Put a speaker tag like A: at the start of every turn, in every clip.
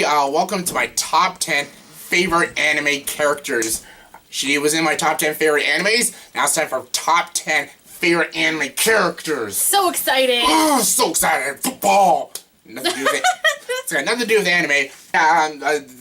A: Welcome to my top 10 favorite anime characters. She was in my top 10 favorite animes. Now it's time for top 10 favorite anime characters.
B: So excited.
A: Oh, so excited. Football. Nothing to do with it. It's got nothing to do with anime.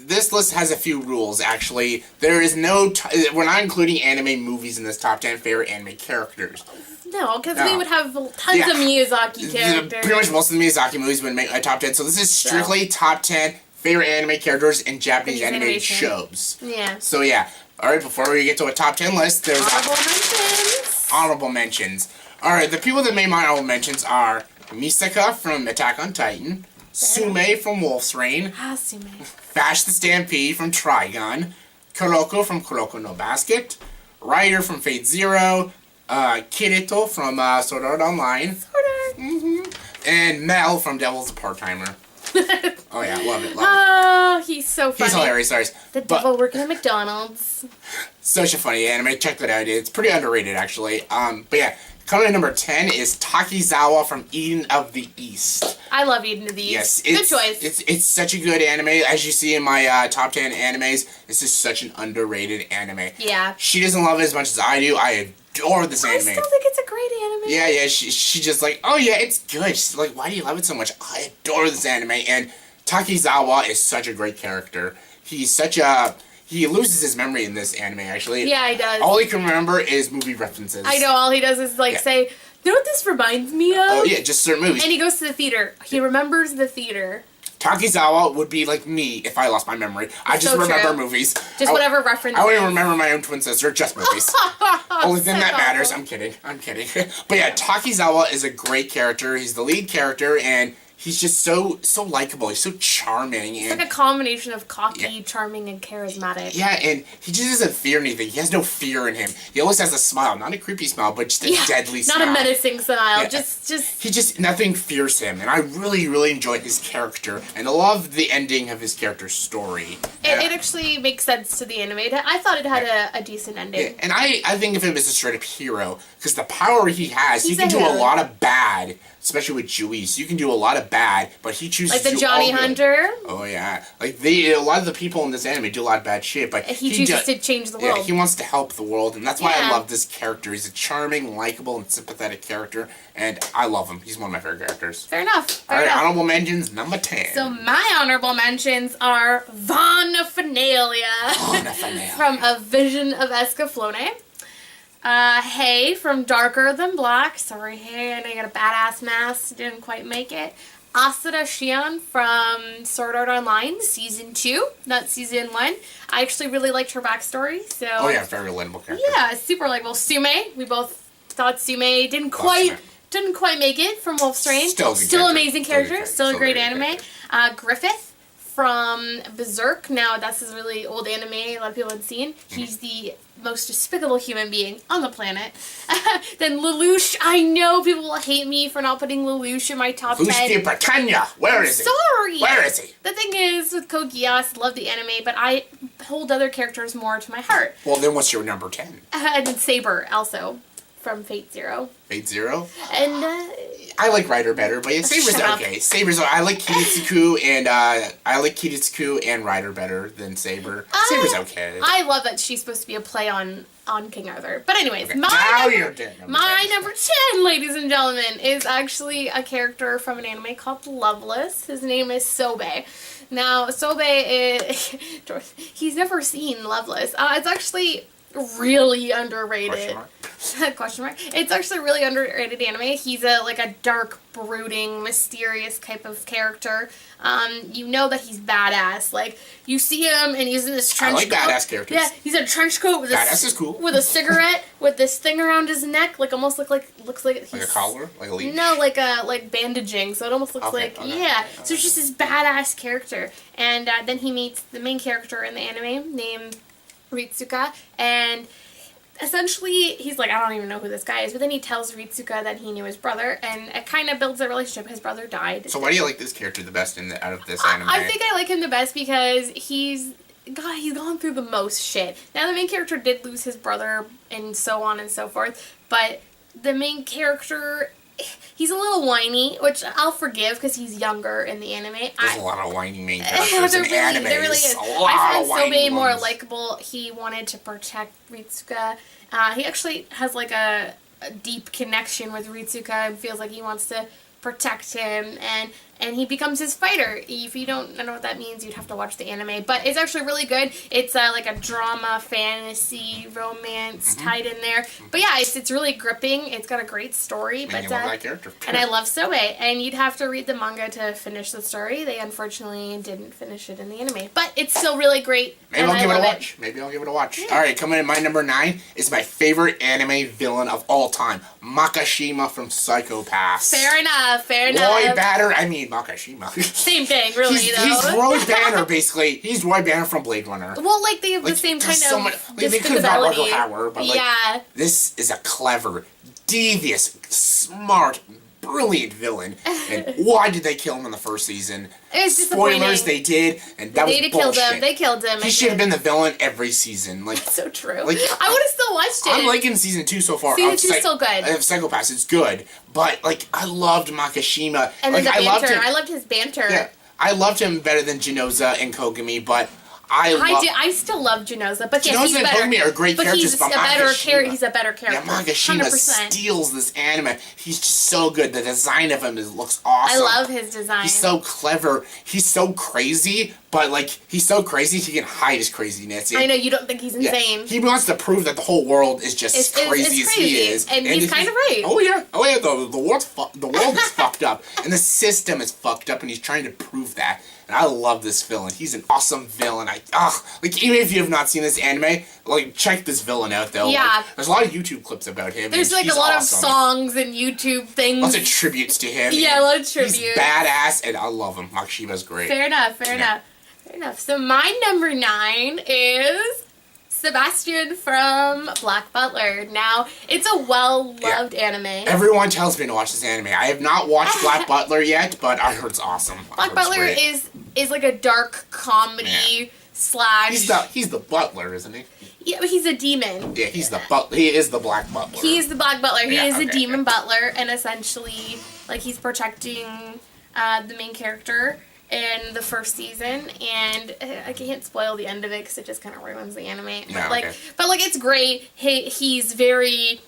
A: This list has a few rules, actually. There is no... we're not including anime movies in this top 10 favorite anime characters.
B: No, because we would have tons of Miyazaki characters.
A: Pretty much most of the Miyazaki movies would make my top 10. So this is strictly top 10 favorite anime characters in Japanese animated shows.
B: Yeah.
A: So yeah. Alright, before we get to a top 10 list, there's...
B: Honorable mentions.
A: Alright, the people that made my honorable mentions are Misaka from Attack on Titan, Sume from Wolf's Rain,
B: Sume.
A: Bash the Stampede from Trigun, Kuroko from Kuroko no Basket, Ryder from Fate Zero, Kirito from Sword Art Online, and Mel from Devil's Part-Timer. Oh yeah, love it, love it.
B: Oh, he's so funny.
A: He's hilarious, sorry.
B: The devil working at McDonald's.
A: Such a funny anime, check that out. It's pretty underrated, actually. But yeah, coming in number 10 is Takizawa from Eden of the East.
B: I love Eden of the East.
A: Yes,
B: good choice.
A: It's such a good anime. As you see in my top 10 animes, this is such an underrated anime.
B: Yeah.
A: She doesn't love it as much as I do. I adore this anime.
B: I still think it's a great anime.
A: Yeah, she just like, oh yeah, it's good. She's like, why do you love it so much? I adore this anime. And Takizawa is such a great character. He's such a... He loses his memory in this anime, actually.
B: Yeah, he does.
A: All he can remember is movie references.
B: I know, all he does is, say, you know what this reminds me of?
A: Oh, yeah, just certain movies.
B: And he goes to the theater. He remembers the theater.
A: Takizawa would be like me if I lost my memory. I just remember movies.
B: Just whatever references.
A: I don't even remember my own twin sister, just movies. Only thing that matters. I'm kidding. But yeah, Takizawa is a great character. He's the lead character, and he's just so likable. He's so charming.
B: He's like a combination of cocky, charming, and charismatic.
A: Yeah, and he just doesn't fear anything. He has no fear in him. He always has a smile. Not a creepy smile, but just a deadly smile.
B: Not a menacing smile.
A: Yeah.
B: Just...
A: Nothing fears him. And I really, really enjoy his character. And I love the ending of his character's story.
B: It actually makes sense to the anime. I thought it had a decent ending.
A: Yeah, and I think of him as a straight-up hero. Because the power he has, he can do a lot of bad. Especially with Juice. You can do a lot of bad, but he chooses to do
B: like the Johnny Hunter.
A: Oh yeah, like a lot of the people in this anime do a lot of bad shit, but
B: he chooses to change the world.
A: Yeah, he wants to help the world, and that's why I love this character. He's a charming, likable, and sympathetic character, and I love him. He's one of my favorite characters.
B: Fair enough.
A: All right, honorable mentions number 10.
B: So my honorable mentions are Vaughn Finalia from A Vision of Escaflowne. Hay from Darker Than Black. Sorry, Hay, I know you got a badass mask. Didn't quite make it. Asura Shion from Sword Art Online, Season 2, not Season 1. I actually really liked her backstory, so...
A: Oh yeah, very relatable character.
B: Yeah, super likable. Sume, we both thought Sume didn't quite make it from Wolf's Rain. Still amazing character. Still a great anime. Griffith from Berserk. Now, that's a really old anime a lot of people have seen. He's the most despicable human being on the planet. Then Lelouch. I know people will hate me for not putting Lelouch in my top 10.
A: Who's the Britannia? Where is he?
B: Sorry!
A: Where is he?
B: The thing is, with Code Geass, love the anime, but I hold other characters more to my heart.
A: Well, then what's your number 10?
B: And then Saber, also, from Fate Zero.
A: Fate Zero?
B: And,
A: I like Ryder better, but Saber's okay. Saber's I like Kiritsuku and Ryder better than Saber. Saber's okay.
B: I love that she's supposed to be a play on King Arthur. But anyways,
A: okay.
B: my number 10, ladies and gentlemen, is actually a character from an anime called Loveless. His name is Sobe. Now, Sobe is... he's never seen Loveless. It's actually really underrated. Question mark. It's actually really underrated anime. He's a dark, brooding, mysterious type of character. You know that he's badass. Like, you see him and he's in this trench coat.
A: I like badass characters.
B: Yeah, he's in a trench coat with
A: badass is cool.
B: With a cigarette, with this thing around his neck, like almost looks like he's
A: like a collar, like a leash.
B: No, like bandaging. So it almost looks So it's just this badass character, and then he meets the main character in the anime named Ritsuka, and essentially, he's like, I don't even know who this guy is, but then he tells Ritsuka that he knew his brother, and it kind of builds a relationship. His brother died.
A: So why do you like this character the best out of this anime?
B: I think I like him the best because he's gone through the most shit. Now, the main character did lose his brother, and so on and so forth, but the main character he's a little whiny, which I'll forgive because he's younger in the anime.
A: There's a lot of whiny main characters in anime.
B: There really is. I find Sobe more likable. He wanted to protect Ritsuka. He actually has like a deep connection with Ritsuka and feels like he wants to protect him, and he becomes his fighter. If you don't know what that means, you'd have to watch the anime, but it's actually really good. It's like a drama, fantasy, romance tied in there, but yeah, it's really gripping. It's got a great story, but
A: you love that character.
B: and I love Sobe, and you'd have to read the manga to finish the story. They unfortunately didn't finish it in the anime, but it's still really great.
A: Maybe I'll give it a watch. Maybe I'll give it a watch. Yeah. All right, coming in my number 9 is my favorite anime villain of all time, Makishima from Psychopaths.
B: Fair enough.
A: Roy Banner. I mean Makishima.
B: Same thing, really.
A: He's Roy Banner, basically. He's Roy Banner from Blade Runner.
B: Well, like they have the same kind of
A: they could have got Russell Howard, but
B: yeah.
A: This is a clever, devious, smart, brilliant villain. And why did they kill him in the first season?
B: It was disappointing.
A: Spoilers, they did, and that was bullshit.
B: They killed him.
A: He should have been the villain every season. Like,
B: that's so true.
A: Like,
B: I would have still watched it.
A: I'm liking season 2 so far.
B: Season 2 is still good.
A: Psychopaths, it's good, but like I loved Makishima.
B: And
A: like,
B: then the banter.
A: I
B: loved his banter.
A: Yeah, I loved him better than Genoza and Kogami, but
B: I still love Genoza, but yes, he's
A: and
B: better.
A: Kogami are great characters,
B: he's a better character.
A: Yeah, Makishima
B: 100%.
A: steals this anime. He's just so good. The design of him looks awesome.
B: I love his design.
A: He's so clever. He's so crazy, but like he's so crazy he can hide his craziness.
B: I know you don't think he's insane.
A: Yeah. He wants to prove that the whole world is just as crazy as he is,
B: and he's kind of right.
A: Oh yeah. The world is fucked up, and the system is fucked up, and he's trying to prove that. And I love this villain. He's an awesome villain. Like even if you have not seen this anime, like check this villain out though.
B: Yeah.
A: Like, there's a lot of YouTube clips about him.
B: There's like a lot of songs and YouTube things.
A: Lots of tributes to him.
B: Yeah, a lot of tributes.
A: He's badass, and I love him. Makishima's great.
B: Fair enough. So my number 9 is Sebastian from Black Butler. Now, it's a well-loved anime.
A: Everyone tells me to watch this anime. I have not watched Black Butler yet, but I heard it's awesome.
B: Black Butler is like a dark comedy slash...
A: He's the butler, isn't he?
B: Yeah, but he's a demon.
A: Yeah, he's the butler. He is the Black Butler.
B: He is the Black Butler. He is a demon butler, and essentially, like, he's protecting the main character in the first season, and I can't spoil the end of it because it just kind of ruins the anime. But it's great. He's very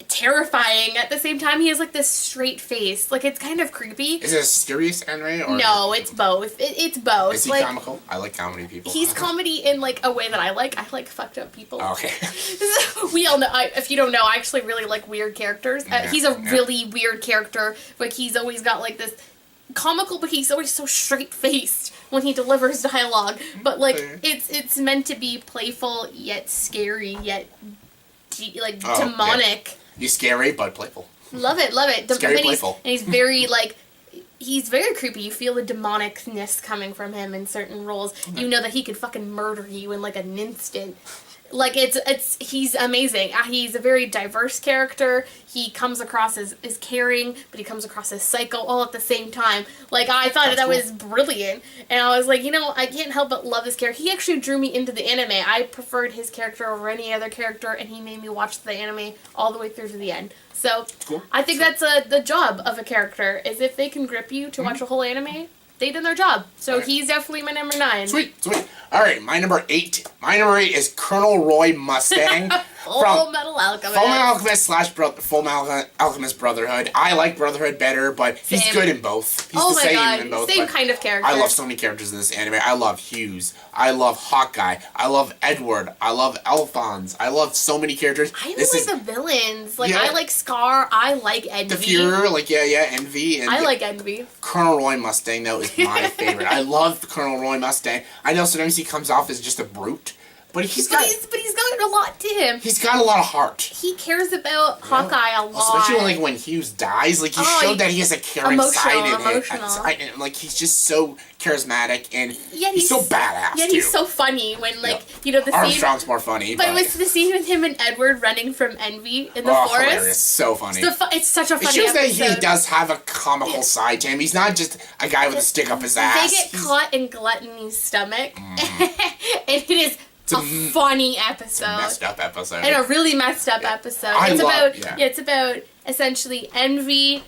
B: terrifying at the same time. He has like this straight face. Like, it's kind of creepy.
A: Is it a serious anime or
B: no? It's both. It's both.
A: Is he comical? I like comedy people.
B: He's comedy in like a way that I like. I like fucked up people.
A: Okay.
B: We all know. If you don't know, I actually really like weird characters. He's a really weird character. Like, he's always got like this comical, but he's always so straight-faced when he delivers dialogue. But like, it's meant to be playful yet scary yet demonic.
A: Yeah. He's scary but playful.
B: Love it.
A: Scary, playful.
B: And he's very he's very creepy. You feel the demonicness coming from him in certain roles. Mm-hmm. You know that he could fucking murder you in like an instant. Like, he's amazing. He's a very diverse character. He comes across as caring, but he comes across as psycho all at the same time. Like, I thought that was brilliant. And I was like, I can't help but love this character. He actually drew me into the anime. I preferred his character over any other character, and he made me watch the anime all the way through to the end. So, cool. I think that's the job of a character, is if they can grip you to watch a whole anime, they did their job. So he's definitely my number 9.
A: Sweet. All right, my number 8. My number 8 is Colonel Roy Mustang.
B: Full Metal Alchemist.
A: Full Metal Alchemist / Full Metal Alchemist Brotherhood. I like Brotherhood better, but he's good in both. He's the same in both.
B: Same kind of character.
A: I love so many characters in this anime. I love Hughes. I love Hawkeye. I love Edward. I love Alphonse. I love so many characters.
B: I even like the villains. Like, I like Scar. I like Envy.
A: The Fuhrer, Envy. And
B: I like Envy.
A: Colonel Roy Mustang, though, is my favorite. I love Colonel Roy Mustang. I know sometimes he comes off as just a brute, but he's got a lot to him. He's got a lot of heart.
B: He cares about Hawkeye a lot.
A: Especially when Hughes dies. Like, he showed that he has a caring side in it. Like, he's just so charismatic, and he's so badass.
B: Yeah, he's so funny when the scene.
A: Armstrong's more funny.
B: But it was the scene with him and Edward running from Envy in the forest.
A: Hilarious. So funny.
B: It's such a funny
A: episode. It shows that he does have a comical side to him. He's not just a guy with a stick up his ass.
B: They get caught in Gluttony's stomach, and it is a funny episode.
A: It's a messed up episode.
B: And a really messed up episode. It's about essentially Envy,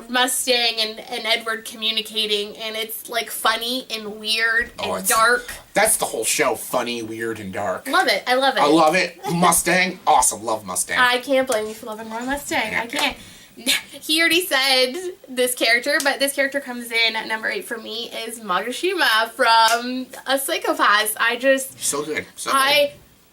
B: Mustang, and Edward communicating, and it's like funny and weird and dark.
A: That's the whole show, funny, weird, and dark.
B: Love it. I love it.
A: I love it. Mustang, awesome. Love Mustang.
B: I can't blame you for loving Roy Mustang. I can't. He already said this character, but this character comes in at number 8 for me is Magashima from Psychopaths.
A: So good.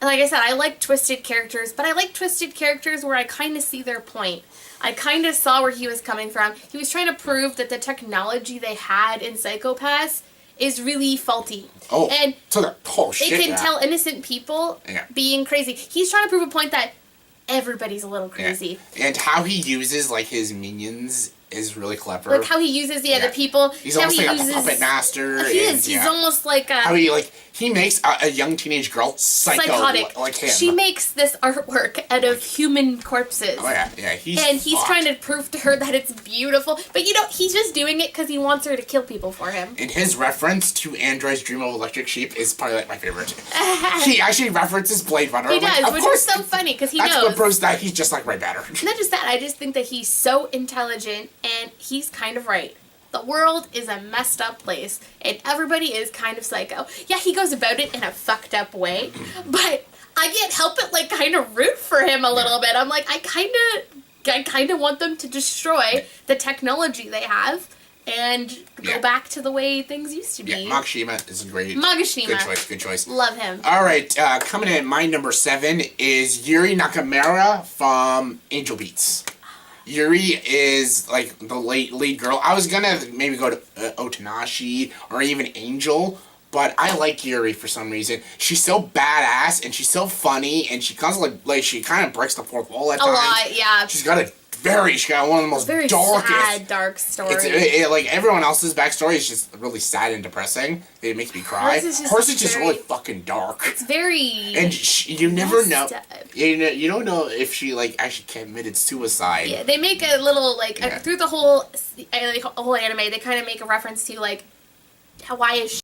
B: Like I said, I like twisted characters, but I like twisted characters where I kind of see their point. I kind of saw where he was coming from. He was trying to prove that the technology they had in Psychopaths is really faulty.
A: Oh,
B: and
A: so they're shit.
B: It can tell innocent people being crazy. He's trying to prove a point that everybody's a little crazy.
A: Yeah. And how he uses, like, his minions is really clever.
B: Like how he uses, the people.
A: He's almost like a puppet master.
B: He is. He's almost like a...
A: How he makes a young teenage girl psychotic. Like him.
B: She makes this artwork out of human corpses.
A: Oh, yeah. Yeah,
B: he's trying to prove to her that it's beautiful. But, he's just doing it because he wants her to kill people for him.
A: And his reference to Android's Dream of Electric Sheep is probably, like, my favorite. He actually references Blade Runner.
B: He does, which is so funny because he knows.
A: That's what proves that he's just, like, right better.
B: Not just that, I just think that he's so intelligent, and he's kind of right. The world is a messed up place, and everybody is kind of psycho. Yeah, he goes about it in a fucked up way, but I can't help it, like, kind of root for him a little bit. I'm like, I kind of want them to destroy the technology they have and go back to the way things used to be.
A: Yeah, Magashima is great.
B: Magashima.
A: Good choice.
B: Love him.
A: All right, coming in at my number 7 is Yuri Nakamura from Angel Beats. Yuri is, like, the lead girl. I was gonna maybe go to Otanashi or even Angel, but I like Yuri for some reason. She's so badass, and she's so funny, and she constantly, like, she kind of breaks the fourth wall at times.
B: A lot, yeah.
A: She's got one of the most
B: very
A: darkest...
B: sad, dark story.
A: Like, everyone else's backstory is just really sad and depressing. It makes me cry. Hers is just really fucking dark.
B: It's very...
A: And you never know... You don't know if she, like, actually committed suicide.
B: Yeah, they make a little, like, through the whole anime, they kind of make a reference to, like, why is